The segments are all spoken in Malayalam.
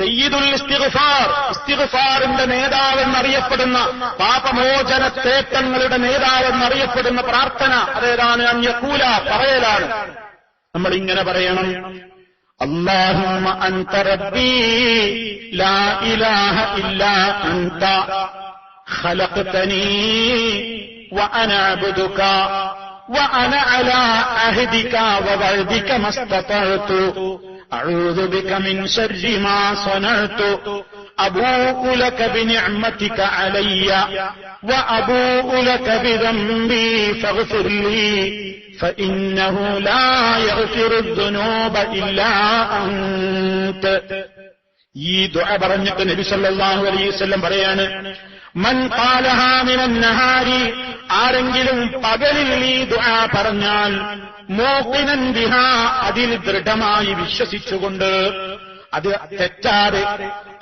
സയ്യിദുൽ ഇസ്തിഗ്ഫാർ, ഇസ്തിഗ്ഫാറിന്റെ നേതാവെന്നറിയപ്പെടുന്ന, പാപമോചന തേട്ടങ്ങളുടെ നേതാവെന്നറിയപ്പെടുന്ന പ്രാർത്ഥന അതേതാണ്? അൻ യഖൂല, പറയലാണ്. നമ്മൾ ഇങ്ങനെ പറയണം: അല്ലാഹുമ്മ അൻത റബ്ബി ലാ ഇലാഹ ഇല്ലാ അൻത ഖലഖ്തനീ വഅന അബ്ദുക വഅന അലാ അഹ്ദിക വവഅദിക മസ്തതഅതു അഊദു ബിക മിൻ ശർരി മാ സനഅതു അബൂഉ ലക ബിനിഅമതിക അലയ്യ വഅബൂഉ ലക ബിദംബി ഫഗ്ഫിർ ലീ ഫഇന്നഹു ലാ യഗ്ഫിറു ദുനൂബ ഇല്ലാ അൻത. ഈ ദുആ പറഞ്ഞിട്ട് നബി സല്ലല്ലാഹു അലൈഹി വസല്ലം പറയാണ്: മൻ ഖാലഹാ മിനൻ നഹാരി, ആരെങ്കിലും പകലിൽ ഈ ദുആ പറഞ്ഞാൽ, മൂഖിനൻ ബിഹാ, അതിൽ ദൃഢമായി വിശ്വസിച്ചുകൊണ്ട്, അത് തെറ്റാതെ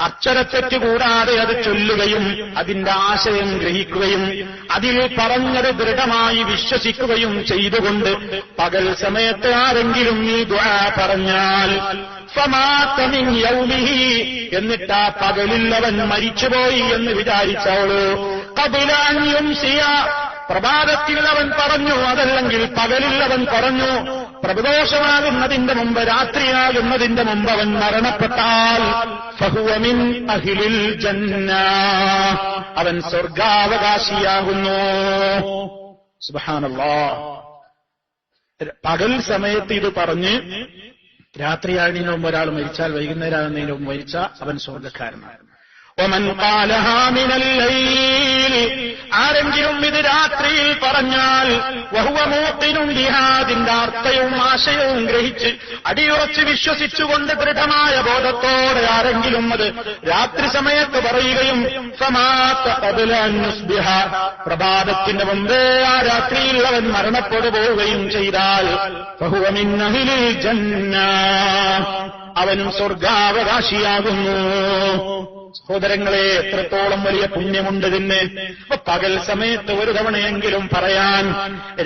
അക്ഷരത്തെറ്റ് കൂടാതെ അത് ചൊല്ലുകയും അതിന്റെ ആശയം ഗ്രഹിക്കുകയും അതിൽ പറഞ്ഞത് ദൃഢമായി വിശ്വസിക്കുകയും ചെയ്തുകൊണ്ട് പകൽ സമയത്ത് ആരെങ്കിലും ഈ ദുആ പറഞ്ഞാൽ, ഫമാത മിൻ യൗമിഹി, എന്നിട്ട് ആ പകലിൽ അവൻ മരിച്ചുപോയി എന്ന് വിചാരിച്ചോളൂ, ഖബല അൻ യുംസിയ, പ്രഭാതത്തിൽ അവൻ പറഞ്ഞു, അതല്ലെങ്കിൽ പകലിൽ അവൻ പറഞ്ഞു, പ്രദോഷമാകുന്നതിന്റെ മുമ്പ്, രാത്രിയാകുന്നതിന്റെ മുമ്പ് അവൻ മരണപ്പെട്ടാൽ, ഫഹുവ മിൻ അഹ്ലിൽ ജന്ന, അവൻ സ്വർഗാവകാശിയാകുന്നു. സുബ്ഹാനല്ലാഹ്. പകൽ സമയത്ത് ഇത് പറഞ്ഞ് രാത്രിയാകുന്നതിന് മുമ്പ് ഒരാൾ മരിച്ചാൽ, വൈകുന്നേരമാകുന്നതിന് മുമ്പ് മരിച്ചാൽ അവൻ സ്വർഗക്കാരനാണ്. ഒമൻ ഖാലഹാ മിനൽ ലൈൽ, ആരെങ്കിലും ഇത് രാത്രിയിൽ പറഞ്ഞാൽ, വഹുവ മൂഖിനുൻ ബിഹാ, അതിന്റെ അർത്ഥവും ആശയവും ഗ്രഹിച്ച് അടിയുറച്ച് വിശ്വസിച്ചുകൊണ്ട് ദൃഢമായ ബോധത്തോടെ ആരെങ്കിലും അത് രാത്രി സമയത്ത് പറയുകയും, ഫമാത ഖബല അൻ യുസ്ബിഹ, പ്രഭാതത്തിന് മുമ്പേ ആ രാത്രിയിൽ അവൻ മരണപ്പെട്ടു പോവുകയും ചെയ്താൽ, ഫഹുവ മിൻ അഹ്ലിൽ ജന്ന, അവനും സ്വർഗാവകാശിയാകുന്നു. സഹോദരങ്ങളെ, എത്രത്തോളം വലിയ പുണ്യമുണ്ട് ഇതിന്. പകൽ സമയത്ത് ഒരു തവണയെങ്കിലും പറയാൻ,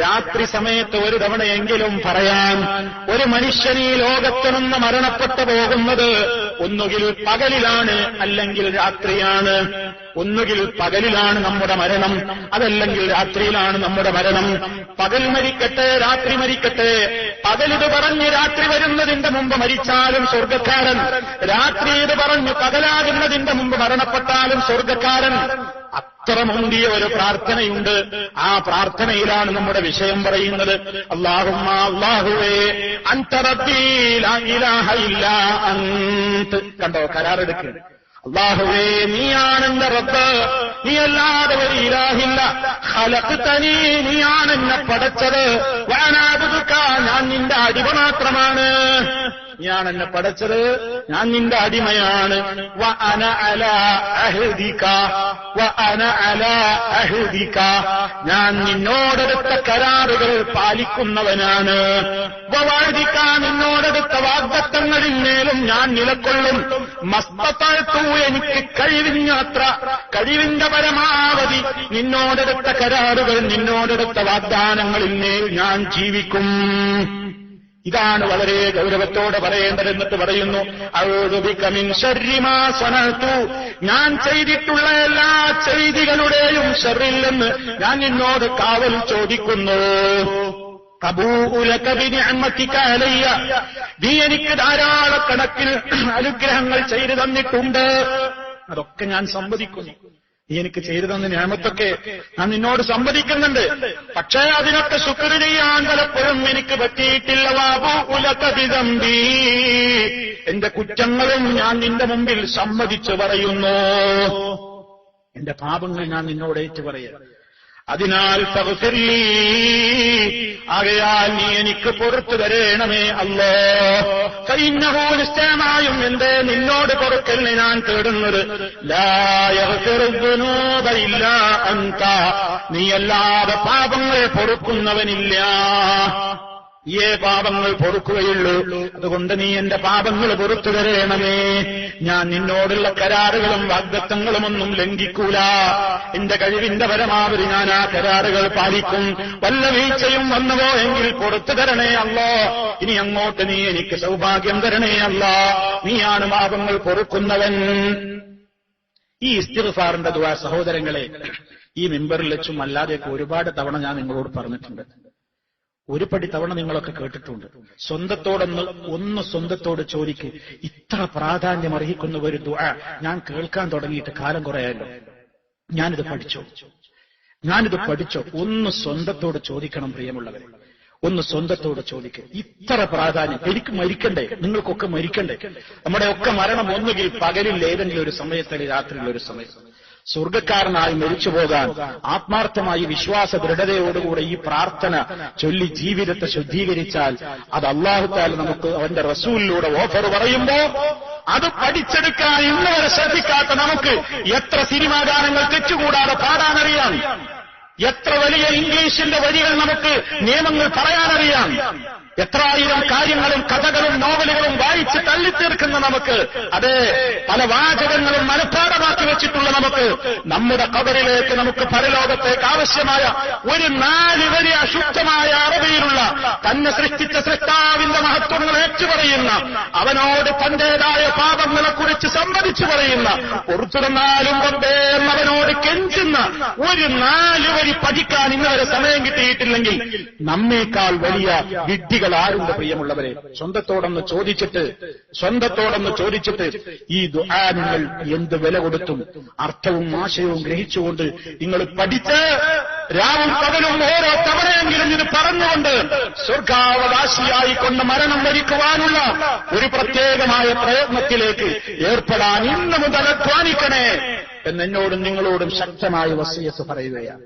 രാത്രി സമയത്ത് ഒരു തവണയെങ്കിലും പറയാൻ. ഒരു മനുഷ്യൻ ഈ ലോകത്ത് നിന്ന് മരണപ്പെട്ടു പോകുന്നത് ഒന്നുകിൽ പകലിലാണ്, അല്ലെങ്കിൽ രാത്രിയാണ്. ഒന്നുകിൽ പകലിലാണ് നമ്മുടെ മരണം, അതല്ലെങ്കിൽ രാത്രിയിലാണ് നമ്മുടെ മരണം. പകൽ മരിക്കട്ടെ, രാത്രി മരിക്കട്ടെ, പകലിത് പറഞ്ഞ് രാത്രി വരുന്നതിന്റെ മുമ്പ് മരിച്ചാലും സ്വർഗക്കാരൻ, രാത്രി ഇത് പറഞ്ഞു പകലാകുന്നതിന്റെ മുമ്പ് മരണപ്പെട്ടാലും സ്വർഗക്കാരൻ. അത്ര മുന്തിയ ഒരു പ്രാർത്ഥനയുണ്ട്. ആ പ്രാർത്ഥനയിലാണ് നമ്മുടെ വിഷയം പറയുന്നത്. അല്ലാഹുമ്മ, അല്ലാഹുവേ, അൻത റബ്ബീ ലാ ഇലാഹ ഇല്ലാ അൻത. കണ്ടോ, കരാറെടുക്കുക. അല്ലാഹുവേ, നീയാണ് എന്റെ റബ്ബ്, നീ അല്ലാതെ ഒരു ഇലാഹില്ല. ഖലഖ്തനീ, നീയാണ് എന്നെ പടച്ചത്. വഅനാ അബ്ദുക, ഞാൻ നിന്റെ അടിമ മാത്രമാണ്. നീയാണ് എന്നെ പടച്ചത്, ഞാൻ നിന്റെ അടിമയാണ്. വഅന അലാ അഹ്ദിക, വഅന അലാ അഹ്ദിക, ഞാൻ നിന്നോടെടുത്ത കരാറുകൾ പാലിക്കുന്നവനാണ്. വവഅദിക, നിന്നോടെടുത്ത വാഗ്ദത്തങ്ങളിൽ മേലും ഞാൻ നിലകൊള്ളും. മസ്തതഅതു, എനിക്ക് കഴിവിനത്ര, കഴിവിന്റെ പരമാവധി നിന്നോടെടുത്ത കരാറുകൾ, നിന്നോടെടുത്ത വാഗ്ദാനങ്ങളിൽ മേൽ ഞാൻ ജീവിക്കും. ഇതാണ് വളരെ ഗൗരവത്തോടെ പറയേണ്ടത്. എന്നിട്ട് പറയുന്നു, അഊദു ബിക മിൻ ശർരി മാ സനഅതു, ഞാൻ ചെയ്തിട്ടുള്ള എല്ലാ ചെയ്തികളുടെയും ശർറിൽ നിന്ന് ഞാൻ നിന്നോട് കാവൽ ചോദിക്കുന്നു. അബൂഉ ലക ബിനിഅമതിക അലയ്യ, നീ എനിക്ക് ധാരാളക്കണക്കിന് അനുഗ്രഹങ്ങൾ ചെയ്തു തന്നിട്ടുണ്ട്, അതൊക്കെ ഞാൻ സമ്മതിക്കുന്നു. നീ എനിക്ക് ചെയ്തു തന്ന നിഅമത്തൊക്കെ ഞാൻ നിന്നോട് സമ്മതിക്കുന്നുണ്ട്. പക്ഷേ അതിനൊക്കെ ശുക്ർ ചെയ്യാൻ പലപ്പോഴും എനിക്ക് പറ്റിയിട്ടില്ല. വഅബൂഉ ലക ബിദംബി, എന്റെ കുറ്റങ്ങളും ഞാൻ നിന്റെ മുമ്പിൽ സമ്മതിച്ചു പറയുന്നു. എന്റെ പാപങ്ങൾ ഞാൻ നിന്നോട് ഏറ്റു പറയാം. അതിനാൽ ഫഗ്ഫിർ ലീ, ആകയാൽ നീ എനിക്ക് പുറത്തു തരേണമേ അല്ലാഹ്. ഫഇന്നഹു, നിശ്ചയമായും എന്റെ നിന്നോട് പൊറുക്കലിനെ ഞാൻ തേടുന്നത്, ലാ യഗ്ഫിറു ദുനൂബ ഇല്ലാ അൻത, നീയല്ലാതെ പാപങ്ങൾ പൊറുക്കുന്നവനില്ല. നീയേ പാപങ്ങൾ പൊറുക്കുകയുള്ളൂ. അതുകൊണ്ട് നീ എന്റെ പാപങ്ങൾ പൊറുത്തു തരേണമേ. ഞാൻ നിന്നോടുള്ള കരാറുകളും വാഗ്ദത്തങ്ങളും ഒന്നും ലംഘിക്കൂല. എന്റെ കഴിവിന്റെ പരമാവധി ഞാൻ ആ കരാറുകൾ പാലിക്കും. വല്ല വീഴ്ചയും വന്നുവോ എങ്കിൽ പൊറുത്തു തരണേ അല്ലാ. ഇനി അങ്ങോട്ട് നീ എനിക്ക് സൗഭാഗ്യം തരണേ അല്ലാ. നീയാണ് പാപങ്ങൾ പൊറുക്കുന്നവൻ. ഈ ഇസ്തിഗ്ഫാറിന്റെ ദുആ സഹോദരങ്ങളെ, ഈ മിമ്പറിൽ വെച്ചും അല്ലാതെയൊക്കെ ഒരുപാട് തവണ ഞാൻ നിങ്ങളോട് പറഞ്ഞിട്ടുണ്ട്. ഒരു പടി തവണ നിങ്ങളൊക്കെ കേട്ടിട്ടുണ്ട്. സ്വന്തത്തോട് ചോദിക്ക്. ഇത്ര പ്രാധാന്യം അർഹിക്കുന്ന ഒരു ദുആ ഞാൻ കേൾക്കാൻ തുടങ്ങിയിട്ട് കാലം കുറയായല്ലോ. ഞാനിത് പഠിച്ചോ? ഒന്ന് സ്വന്തത്തോട് ചോദിക്കണം പ്രിയമുള്ളവരെ. ഒന്ന് സ്വന്തത്തോട് ചോദിക്കുക. ഇത്ര പ്രാധാന്യം. എനിക്ക് മരിക്കണ്ടേ? നിങ്ങൾക്കൊക്കെ മരിക്കണ്ടേ? നമ്മുടെയൊക്കെ മരണം ഒന്നുകിൽ പകലിൽ ഏതെങ്കിലും ഒരു സമയത്ത്, രാത്രിയിൽ ഒരു സമയത്ത്. സ്വർഗക്കാരനായി മരിച്ചു പോകാൻ ആത്മാർത്ഥമായി വിശ്വാസ ദൃഢതയോടുകൂടെ ഈ പ്രാർത്ഥന ചൊല്ലി ജീവിതത്തെ ശുദ്ധീകരിച്ചാൽ അത് അല്ലാഹു തആല നമുക്ക് അവന്റെ റസൂലിലൂടെ ഓഫർ പറയുമ്പോ അത് പഠിച്ചെടുക്കാൻ ഇന്നുവരെ ശ്രദ്ധിക്കാത്ത നമുക്ക് എത്ര സിനിമാ ഗാനങ്ങൾ തെറ്റുകൂടാതെ പാടാനറിയാം. എത്ര വലിയ ഇംഗ്ലീഷിന്റെ വരികൾ നമുക്ക് നിയമങ്ങൾ പറയാനറിയാം. എത്രായിരം കാര്യങ്ങളും കഥകളും നോവലുകളും വായിച്ച് തള്ളിത്തീർക്കുന്ന നമുക്ക്, അതെ, പല വാചകങ്ങളും മനഃപ്പാഠമാക്കി വെച്ചിട്ടുള്ള നമുക്ക്, നമ്മുടെ ഖബറിലേക്ക്, നമുക്ക് പരലോകത്തേക്ക് ആവശ്യമായ ഒരു 4 വരി അശുദ്ധമായ അറബിയിലുള്ള തന്നെ സൃഷ്ടിച്ച സൃഷ്ടാവിന്റെ മഹത്വങ്ങൾ ഏറ്റുപറയുന്ന, അവനോട് തന്റേതായ പാപങ്ങളെക്കുറിച്ച് സംവദിച്ചു പറയുന്ന, പുറത്തുനിന്നാലും റബ്ബേ എന്നവനോട് കെഞ്ചുന്ന ഒരു 4 വരി പഠിക്കാൻ ഇന്നുവരെ സമയം കിട്ടിയിട്ടില്ലെങ്കിൽ നമ്മേക്കാൾ വലിയ വിഡ്ഢികൾ ആരുണ്ട് പ്രിയമുള്ളവരെ? സ്വന്തത്തോടൊന്ന് ചോദിച്ചിട്ട് ഈ ദുആ നിങ്ങൾ എന്ത് വില കൊടുത്തും അർത്ഥവും ആശയവും ഗ്രഹിച്ചുകൊണ്ട് നിങ്ങൾ പഠിച്ച് രാവും പകലും ഓരോ തവണയെങ്കിലും ഇത് പറഞ്ഞുകൊണ്ട് സ്വർഗാവകാശിയായിക്കൊണ്ട് മരണം വരിക്കുവാനുള്ള ഒരു പ്രത്യേകമായ പ്രയത്നത്തിലേക്ക് ഏർപ്പെടാൻ ഇന്ന് മുതൽ അധ്വാനിക്കണേ എന്നോടും നിങ്ങളോടും ശക്തമായ വസിയത്ത് പറയുകയാണ്.